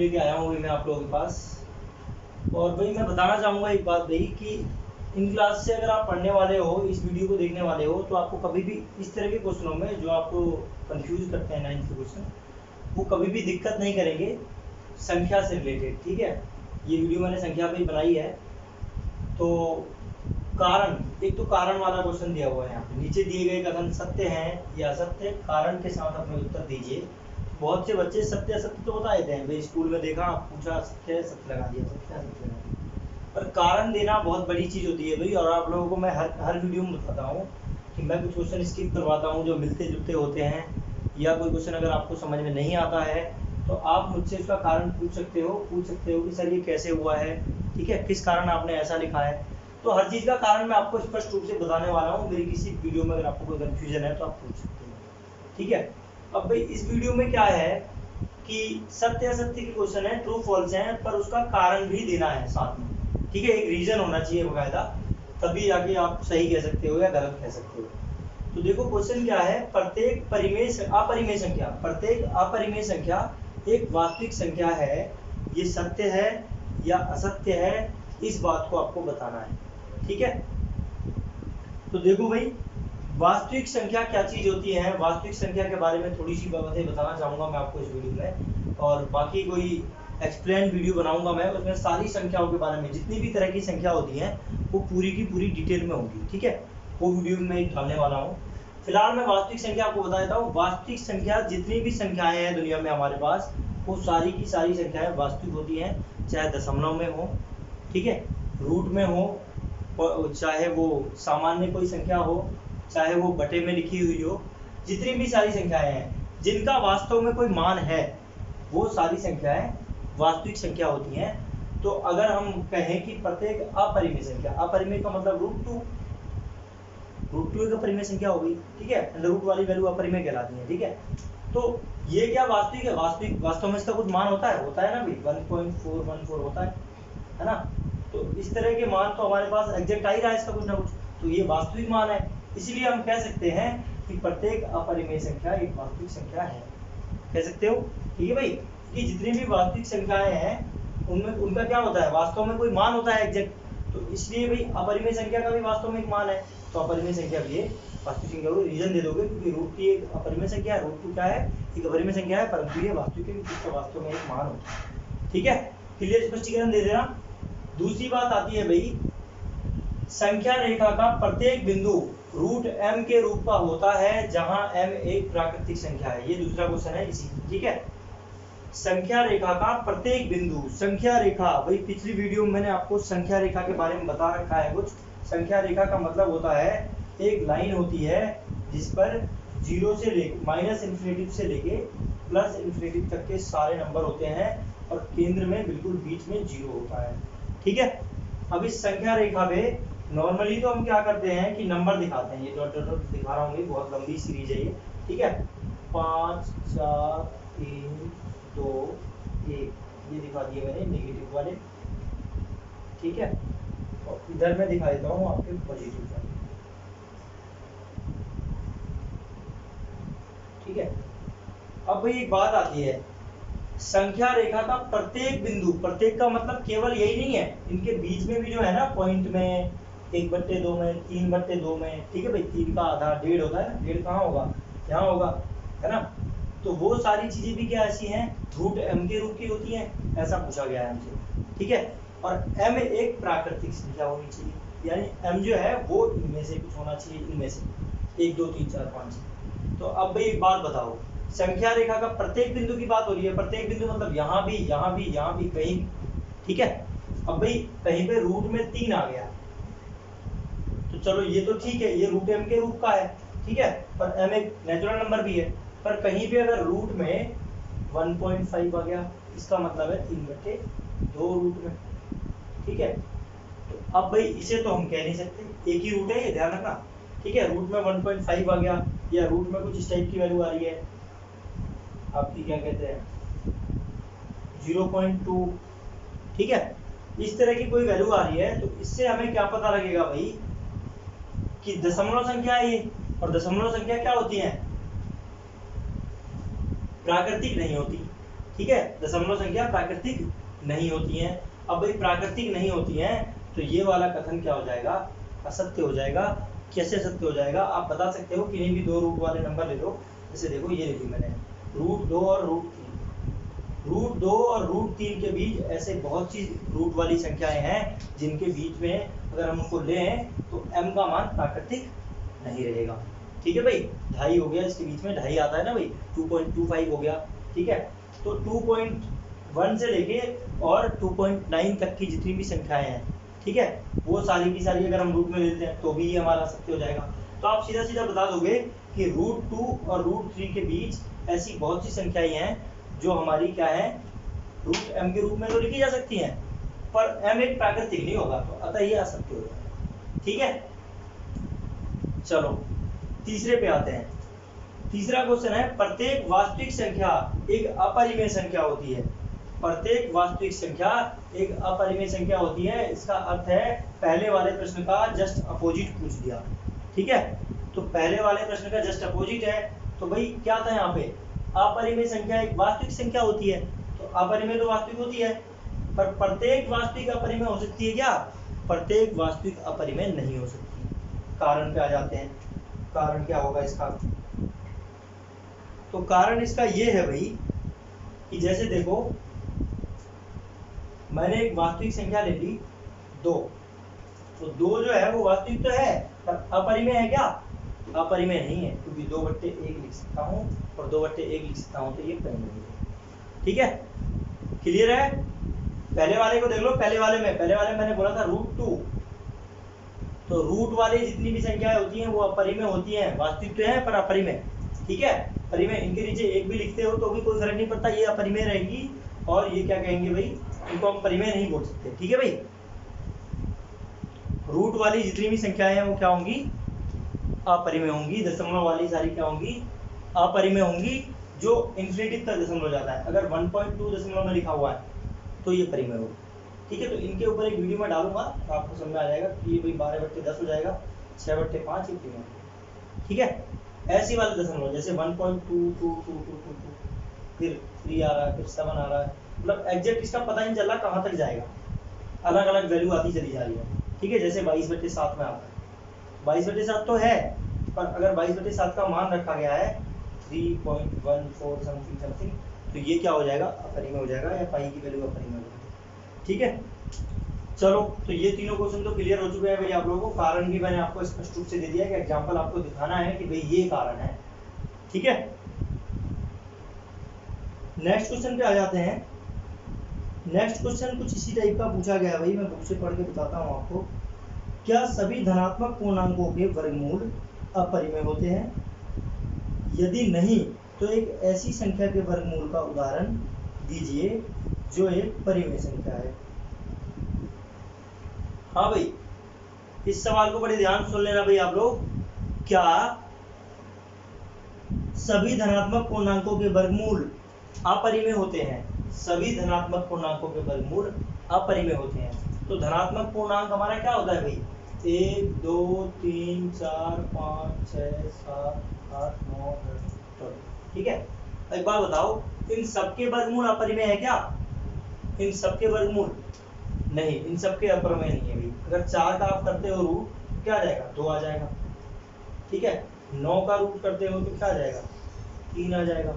लेके आया हूँ मैं आप लोगों के पास। और भाई मैं बताना चाहूँगा एक बात भाई कि इन क्लास से अगर आप पढ़ने वाले हो, इस वीडियो को देखने वाले हो, तो आपको कभी भी इस तरह के क्वेश्चनों में जो आपको कंफ्यूज करते हैं 9th के क्वेश्चन, वो कभी भी दिक्कत नहीं करेंगे संख्या से रिलेटेड। ठीक है, ये वीडियो मैंने संख्या पे ही बनाई है। तो कारण, एक तो कारण वाला क्वेश्चन दिया हुआ है यहाँ पे, नीचे दिए गए कथन सत्य हैं या असत्य, कारण के साथ अपने उत्तर दीजिए। बहुत से बच्चे सत्य असत्य तो बता देते हैं भाई, स्कूल में देखा, पूछा सत्य है, सत्य लगा दिया, सत्य है, सत्य लगा दिया। पर कारण देना बहुत बड़ी चीज़ होती है भाई। और आप लोगों को मैं हर वीडियो में बताता हूँ कि मैं कुछ क्वेश्चन स्किप करवाता हूँ जो मिलते जुलते होते हैं, या कोई क्वेश्चन अगर आपको समझ में नहीं आता है तो आप मुझसे उसका कारण पूछ सकते हो कि सर ये कैसे हुआ है, ठीक है, किस कारण आपने ऐसा लिखा है। तो हर चीज़ का कारण मैं आपको स्पष्ट रूप से बताने वाला हूँ। मेरी किसी वीडियो में अगर आपको कोई कन्फ्यूजन है तो आप पूछ सकते हो, ठीक है। अब भाई इस वीडियो में क्या है कि सत्य असत्य के क्वेश्चन है, ट्रू फॉल्स है, पर उसका कारण भी देना है साथ में, ठीक है। एक रीजन होना चाहिए बकायदा, तभी जाके आप सही कह सकते हो या गलत कह सकते हो। तो देखो क्वेश्चन क्या है, प्रत्येक अपरिमेय संख्या एक वास्तविक संख्या है, ये सत्य है या असत्य है, इस बात को आपको बताना है, ठीक है। तो देखो भाई, वास्तविक संख्या क्या चीज होती है, वास्तविक संख्या के बारे में थोड़ी सी बातें बताना चाहूंगा मैं आपको इस वीडियो में। और बाकी कोई एक्सप्लेन वीडियो बनाऊंगा मैं, उसमें सारी संख्याओं के बारे में, जितनी भी तरह की संख्या होती है वो पूरी की पूरी डिटेल में होगी, ठीक है। वो वीडियो में मैं डालने वाला हूँ। फिलहाल मैं वास्तविक संख्या आपको बता देता हूँ। वास्तविक संख्या, जितनी भी संख्याएं हैं दुनिया में हमारे पास, वो सारी की सारी संख्याएं वास्तविक होती हैं, चाहे दशमलव में हो, ठीक है, रूट में हो, चाहे वो सामान्य कोई संख्या हो, चाहे वो बटे में लिखी हुई हो। जितनी भी सारी संख्याएं हैं जिनका वास्तव में कोई मान है, वो सारी संख्याएं वास्तविक संख्या होती हैं। तो अगर हम कहें कि प्रत्येक अपरिमेय संख्या, अपरिमेय का मतलब रूट टू एक अपरिमेय संख्या हो गई, ठीक है, अंडर रूट वाली वैल्यू अपरिमेय कहलाती है, ठीक है। तो ये क्या वास्तविक है? वास्तव में इसका कुछ मान होता है ना भाई, 1.414 होता है ना। तो इस तरह के मान तो हमारे पास एग्जैक्ट आ ही रहा है इसका कुछ ना कुछ, तो ये वास्तविक मान है। इसलिए हम कह सकते हैं कि प्रत्येक अपरिमेय संख्या एक वास्तविक संख्या है, कह सकते हो, ठीक है भाई। कि जितनी भी वास्तविक संख्याएं हैं उनमें उनका क्या होता है, वास्तव में कोई मान होता है एग्जैक्ट। तो इसलिए भाई अपरिमेय संख्या का भी वास्तव में एक मान है, तो अपरिमेय संख्या भी वास्तविक संख्या को रीजन दे दोगे, क्योंकि रूट की एक अपरिमेय संख्या है, रूट टू क्या है, एक अपरिमेय संख्या है, परंतु ये वास्तविक है क्योंकि इसका वास्तव में एक मान होता है, ठीक है। क्लियर स्पष्टीकरण दे देना। दूसरी बात आती है भाई, संख्या रेखा का प्रत्येक बिंदु रूट m के रूप का होता है, जहां m एक प्राकृतिक संख्या है। ये दूसरा क्वेश्चन है इसी, ठीक है। संख्या रेखा का प्रत्येक बिंदु, संख्या रेखा भाई पिछली वीडियो में मैंने आपको संख्या रेखा के बारे में बता रखा है कुछ। संख्या रेखा का मतलब होता है एक लाइन होती है जिस पर जीरो से लेके माइनस इन्फिनिटी से लेके प्लस इन्फिनिटी तक के सारे नंबर होते हैं, और केंद्र में बिल्कुल बीच में जीरो होता है, ठीक है। अब इस संख्या रेखा पे नॉर्मली तो हम क्या करते हैं कि नंबर दिखाते हैं, ये डॉट डॉट डॉट दिखा रहा हूँ, बहुत लंबी सीरीज है ये, ठीक है। 5 4 3 2 1 ये दिखा दिए मैंने नेगेटिव वाले, ठीक है। और इधर मैं दिखा देता हूँ आपके पॉजिटिव वाले, ठीक है। अब भाई एक बात आती है, संख्या रेखा का प्रत्येक बिंदु, प्रत्येक का मतलब केवल यही नहीं है, इनके बीच में भी जो है ना, पॉइंट में, 1/2 में, 3/2 में, ठीक है भाई, 3 का आधा 1.5 होता है, 1.5 कहाँ होगा, यहाँ होगा, है ना। तो वो सारी चीजें भी क्या ऐसी हैं, रूट m के रूप की होती हैं, ऐसा पूछा गया है हमसे, ठीक है। और m एक प्राकृतिक संख्या होनी चाहिए, यानी m जो है वो इनमें से कुछ होना चाहिए, इनमें से 1 2 3 4 5। तो अब भाई एक बात बताओ, संख्या रेखा का प्रत्येक बिंदु की बात हो रही है, प्रत्येक बिंदु मतलब यहाँ भी, यहाँ भी, यहाँ भी, कहीं, ठीक है। अब भाई कहीं पे रूट में 3 आ गया, तो चलो ये तो ठीक है, ये रूट m के रूप का है, ठीक है, पर m एक नेचुरल नंबर भी है। पर कहीं पे अगर रूट में 1.5 आ गया, इसका मतलब है 3/2 रूट में, ठीक है। तो अब भाई इसे तो हम कह नहीं सकते, एक ही रूट है, ये ध्यान रखना, ठीक है। रूट में 1.5 आ गया, या रूट में कुछ इस टाइप की वैल्यू आ रही है आपकी, क्या कहते हैं 0.2, ठीक है, इस तरह की कोई वैल्यू आ रही है, तो इससे हमें क्या पता लगेगा भाई कि दशमलव संख्या है ये, और दशमलव संख्या क्या होती है, प्राकृतिक नहीं होती, ठीक है, दशमलव संख्या प्राकृतिक नहीं होती हैं। अब भाई प्राकृतिक नहीं होती हैं तो ये वाला कथन क्या हो जाएगा, असत्य हो जाएगा। कैसे असत्य हो जाएगा, आप बता सकते हो किन्हीं भी दो रूट वाले नंबर ले लो, जैसे देखो ये लिखी मैंने √2 और √2 और √3 के बीच ऐसे बहुत सी रूट वाली संख्याएं हैं जिनके बीच में अगर हम उनको लें तो m का मान प्राकृतिक नहीं रहेगा। ठीक है भाई, 2.5 हो गया, इसके बीच में 2.5 आता है ना भाई, 2.25 हो गया। ठीक है, तो 2.1 से लेके और 2.9 तक की जितनी भी संख्याएं हैं, ठीक है, वो सारी की सारी अगर हम रूट में लेते हैं तो भी ये हमारा सत्य हो जाएगा। तो आप सीधा सीधा बता दोगे कि √2 और √3 के बीच ऐसी बहुत सी संख्याएं हैं जो हमारी क्या है, √m के रूप में तो लिखी जा सकती हैं, पर m एक प्राकृतिक नहीं होगा, तो अतः ये असत्य हो जाएगा। ठीक है, चलो तीसरे पे आते हैं। तीसरा क्वेश्चन है, प्रत्येक वास्तविक संख्या एक अपरिमेय संख्या होती है। प्रत्येक वास्तविक संख्या एक अपरिमेय संख्या होती है, इसका अर्थ है पहले वाले प्रश्न का जस्ट अपोजिट पूछ दिया। ठीक है, तो पहले वाले प्रश्न का जस्ट अपोजिट है, तो भाई क्या था यहाँ पे, अपरिमेय संख्या एक वास्तविक संख्या होती है, तो अपरिमेय तो वास्तविक होती है, पर प्रत्येक वास्तविक अपरिमेय हो सकती है क्या, प्रत्येक वास्तविक अपरिमेय नहीं हो सकती। कारण पे आ जाते हैं, कारण क्या होगा इसका, तो कारण इसका ये है भाई कि जैसे देखो मैंने एक वास्तविक संख्या ले ली 2, तो 2 जो है वो वास्तविक तो है पर अपरिमेय है क्या, अपरिमेय नहीं है, क्योंकि 2/1 लिख सकता हूँ और 2/1 लिख सकता हूँ, तो ये परिमेय है। ठीक है, क्लियर है। पहले वाले को देख लो, पहले वाले में मैंने बोला था √2, तो रूट वाली जितनी भी संख्याएं होती हैं वो अपरिमेय होती हैं, वास्तविक तो है पर अपरिमेय। ठीक है, परिमेय, इनके नीचे 1 भी लिखते हो तो भी कोई फर्क नहीं पड़ता, ये अपरिमेय रहेगी और ये क्या कहेंगे भाई, इनको हम परिमेय नहीं बोल सकते। ठीक है भाई, रूट वाली जितनी भी संख्याएं हैं वो क्या होंगी, अपरिमेय होंगी। दशमलव वाली सारी क्या होंगी, अपरिमेय होंगी। जो इन्फिनिटी तक दशमलव जाता है, अगर 1.2 दशमलव में लिखा हुआ है तो ये परिमेय होगा। ठीक है, तो इनके ऊपर एक वीडियो में डालूंगा तो आपको समझ में आ जाएगा कि ये भाई 12/10 हो जाएगा, 6/5 ये परिमेय। ठीक है, ऐसी वाले दशमलव जैसे 1.22222 फिर 3 आ रहा है, फिर 7 आ रहा है, मतलब एग्जैक्ट इसका पता नहीं चल रहा कहाँ तक जाएगा, अलग अलग वैल्यू आती चली जा रही है। ठीक है, जैसे 22/7 में आता है, 22/7 तो है, पर अगर 22/7 का मान रखा गया है 3.14 समथिंग, तो ये क्या हो जाएगा, अपरिमेय हो जाएगा, या पाई की वैल्यू अपरिमेय हो जाएगी। ठीक है, चलो तो ये तीनों क्वेश्चन तो क्लियर हो चुके हैं भाई आप लोगों को। कारण भी मैंने आपको स्पष्ट रूप से दे दिया है कि एग्जांपल आपको दिखाना है कि भाई ये कारण है। ठीक है, नेक्स्ट क्वेश्चन पे आ जाते हैं। नेक्स्ट क्वेश्चन कुछ इसी टाइप का पूछा गया है भाई, मैं बुक से पढ़ के बताता हूँ आपको। क्या सभी धनात्मक पूर्णांकों के वर्गमूल अपरिमेय होते हैं? यदि नहीं तो एक ऐसी संख्या के वर्गमूल का उदाहरण दीजिए जो एक परिमेय संख्या है। हाँ भाई, इस सवाल को बड़े ध्यान सुन लेना भाई आप लोग। क्या सभी धनात्मक पूर्णांकों के वर्गमूल अपरिमेय होते हैं? सभी धनात्मक पूर्णांकों के वर्गमूल अपरिमेय होते हैं। तो धनात्मक पूर्णांक हमारा क्या होता है भाई, 1 2 3 4 5 6 7 8 9 10 12। ठीक है, एक बात बताओ, इन सबके वर्गमूल अपरिमेय है क्या? इन सबके वर्गमूल नहीं, इन सबके अपरिमेय नहीं है भाई। अगर 4 का आप करते हो रूट क्या आ जाएगा, 2 आ जाएगा। ठीक है, 9 का रूट करते हो तो क्या आ जाएगा, 3 आ जाएगा।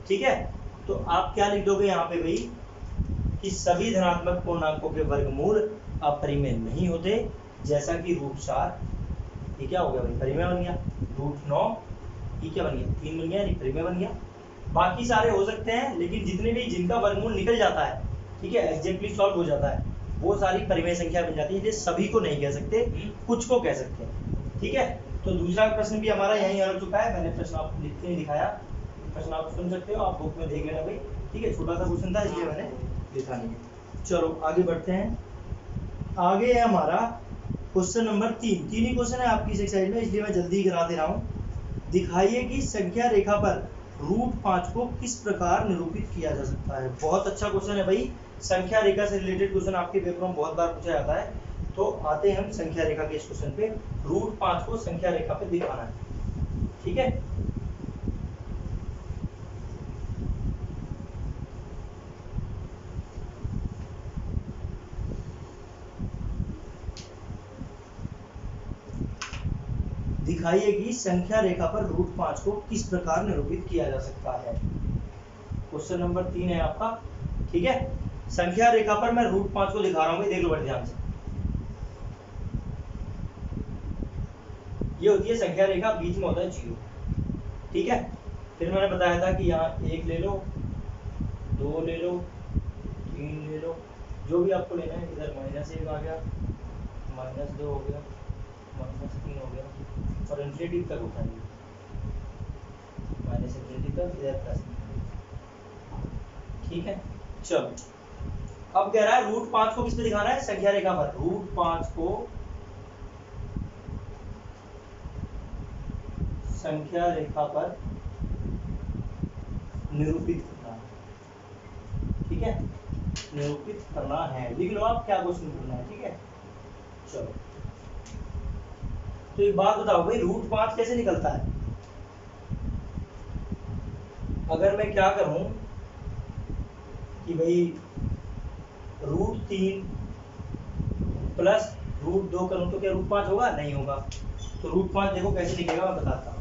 ठीक है, तो आप क्या लिख दोगे यहाँ पे भाई कि सभी धनात्मक पूर्णांकों के वर्गमूल अपरिमेय नहीं होते, जैसा कि √4 ये क्या हो गया भाई, परिमेय बन गया। √9 ये क्या बन गया, 3 बन गया, परिमेय बन गया। बाकी सारे हो सकते हैं, लेकिन जितने भी जिनका वर्गमूल निकल जाता है, ठीक है, एग्जैक्टली सॉल्व हो जाता है, वो सारी परिमेय संख्या बन जाती है। इसलिए सभी को नहीं कह सकते, कुछ को कह सकते हैं। ठीक है, तो दूसरा प्रश्न भी हमारा यहीं आ चुका है, मैंने प्रश्न आपको लिख के नहीं दिखाया, प्रश्न आप सुन सकते हो, आप बुक में देख लेना भाई। ठीक है, छोटा सा क्वेश्चन था इसलिए मैंने लिखा नहीं है। चलो आगे बढ़ते हैं। आगे है हमारा क्वेश्चन नंबर 3 ही क्वेश्चन है आपकी इस साइड में, इसलिए मैं जल्दी करा दे रहा हूँ। दिखाइए कि संख्या रेखा पर √5 को किस प्रकार निरूपित किया जा सकता है। बहुत अच्छा क्वेश्चन है भाई, संख्या रेखा से रिलेटेड क्वेश्चन आपके पेपर में बहुत बार पूछा जाता है। तो आते हैं हम संख्या रेखा के इस क्वेश्चन पे। √5 को संख्या रेखा पे दिखाना है। ठीक है, दिखाइए कि संख्या रेखा पर रूट 5 को किस प्रकार निरूपित किया जा सकता है। क्वेश्चन नंबर 3 है आपका, ठीक है। संख्या रेखा पर मैं रूट 5 को दिखा रहा हूँ, देख लो बड़े ध्यान से। ये होती है संख्या रेखा, बीच में होता है 0, ठीक है। फिर मैंने बताया था कि यहाँ 1 ले लो, 2 ले लो, 3 ले लो, जो भी आपको लेना है। इधर -1 आ गया, -2 हो गया, -3 हो गया, और इन्फिनिटी तक होता है, -इन्फिनिटी तक, इधर प्लस, ठीक है। चलो अब कह रहा है रूट 5 को किस पे दिखाना है, संख्या रेखा पर। रूट 5 को संख्या रेखा पर निरूपित करना है, ठीक है, निरूपित करना है। लिख लो आप क्या क्वेश्चन करना है, ठीक है। चलो तो एक बात बताओ भाई, रूट 5 कैसे निकलता है। अगर मैं क्या करूं कि भाई रूट 3 प्लस रूट 2 करूं तो क्या रूट 5 होगा, नहीं होगा। तो रूट 5 देखो कैसे लिखेगा, मैं बताता हूं।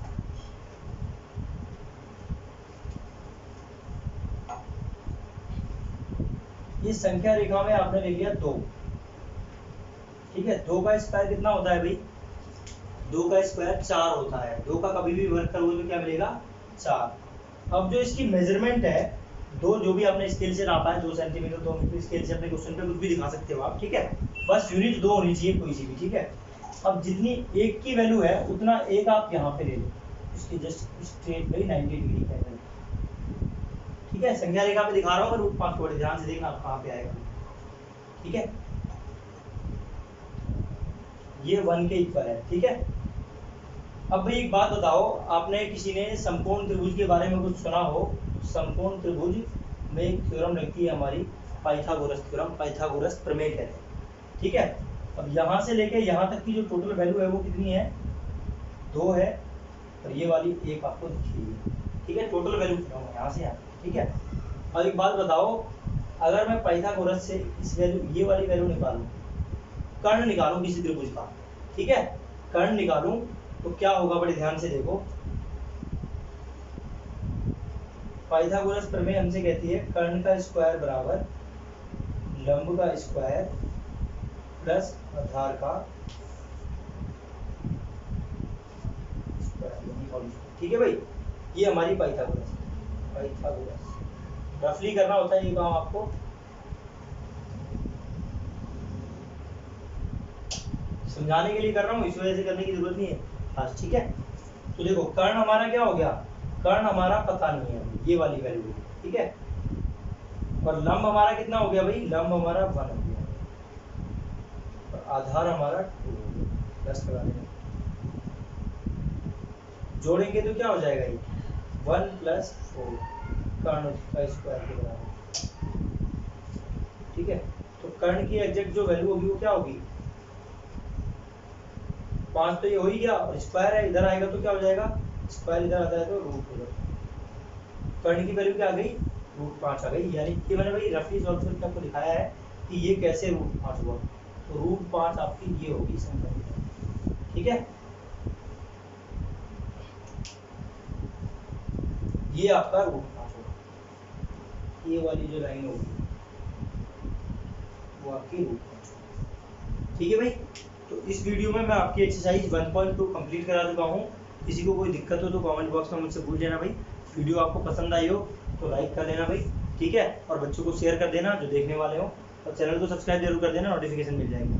इस संख्या रेखा में आपने ले लिया 2, ठीक है। 2 का स्क्वायर कितना होता है भाई, 2 का स्क्वायर 4 होता है। 2 का कभी भी वर्ग करोगे तो क्या मिलेगा, 4। अब जो इसकी मेजरमेंट है, 2 जो भी आपने स्केल से नापा है, 2 सेंटीमीटर 2 मीटर, स्केल से अपने क्वेश्चन पे कुछ भी दिखा सकते हो आप, ठीक है। बस यूनिट 2 होनी चाहिए कोई सी भी, ठीक है। अब जितनी 1 की वैल्यू है उतना 1 आप यहाँ पे ले लो, इसके जस्ट स्ट्रेट भाई 90 डिग्री का है, ठीक है। संख्या रेखा पे दिखा रहा हूँ मैं रूट 5 को, बड़े ध्यान से देखना आप कहाँ पे आएगा, ठीक है। ये 1 के इक्वल है, ठीक है। अब भाई एक बात बताओ, आपने किसी ने समकोण त्रिभुज के बारे में कुछ सुना हो। समकोण त्रिभुज में एक थ्योरम लगती है हमारी, पाइथागोरस थ्योरम, पाइथागोरस प्रमेय कहते हैं, ठीक है। अब यहाँ से लेके यहाँ तक की जो टोटल वैल्यू है वो कितनी है, 2 है, और ये वाली 1 आपको दिखी है, ठीक है। टोटल वैल्यू यहाँ से यहाँ, ठीक है। और एक बात बताओ, अगर मैं पाइथागोरस से इस वैल्यू, ये वाली वैल्यू निकालूं, कर्ण निकालूं किसी त्रिभुज का, ठीक है, कर्ण निकालूं तो क्या होगा, बड़े ध्यान से देखो। पाइथागोरस प्रमेय हमसे कहती है कर्ण का स्क्वायर बराबर लंब का स्क्वायर प्लस आधार का स्क्वायर, ठीक है भाई। ये हमारी पाइथागोरस रफली करना होता है ये काम आपको, समझाने के लिए कर रहा हूँ, इस वजह से करने की जरूरत नहीं है आज, ठीक है। तो देखो कर्ण हमारा क्या हो गया, कर्ण हमारा पता नहीं है, ये वाली वैल्यू, ठीक है। और लंब हमारा कितना हो गया भाई, लंब हमारा 1 हो गया, और आधार हमारा 2 प्लस करा देंगे, जोड़ेंगे तो क्या हो जाएगा, ये 1 + 4 कर्ण का स्क्वायर के बराबर, ठीक है। तो कर्ण की एग्जैक्ट जो वैल्यू होगी वो क्या होगी, 5 तो ये हो ही गया, और स्क्वायर है इधर आएगा तो क्या हो जाएगा, स्क्वायर इधर आता है तो रूट हो जाएगा। कर्ण की वैल्यू क्या आ गई, रूट 5 आ गई। यानी कि मैंने भाई रफली सॉल्व करके आपको दिखाया है कि ये कैसे रूट 5 हुआ। तो रूट 5 आपकी ये होगी संख्या, ठीक है। ये आपका रूट 5 होगा, ये वाली जो लाइन होगी वो आपकी रूट 5, ठीक है भाई। तो इस वीडियो में मैं आपकी एक्सरसाइज 1.2 कंप्लीट करा चुका हूँ। किसी को कोई दिक्कत हो तो कमेंट बॉक्स में मुझसे पूछ लेना भाई। वीडियो आपको पसंद आई हो तो लाइक कर लेना भाई, ठीक है। और बच्चों को शेयर कर देना जो देखने वाले हो, और चैनल को सब्सक्राइब जरूर कर देना, नोटिफिकेशन मिल जाएगी।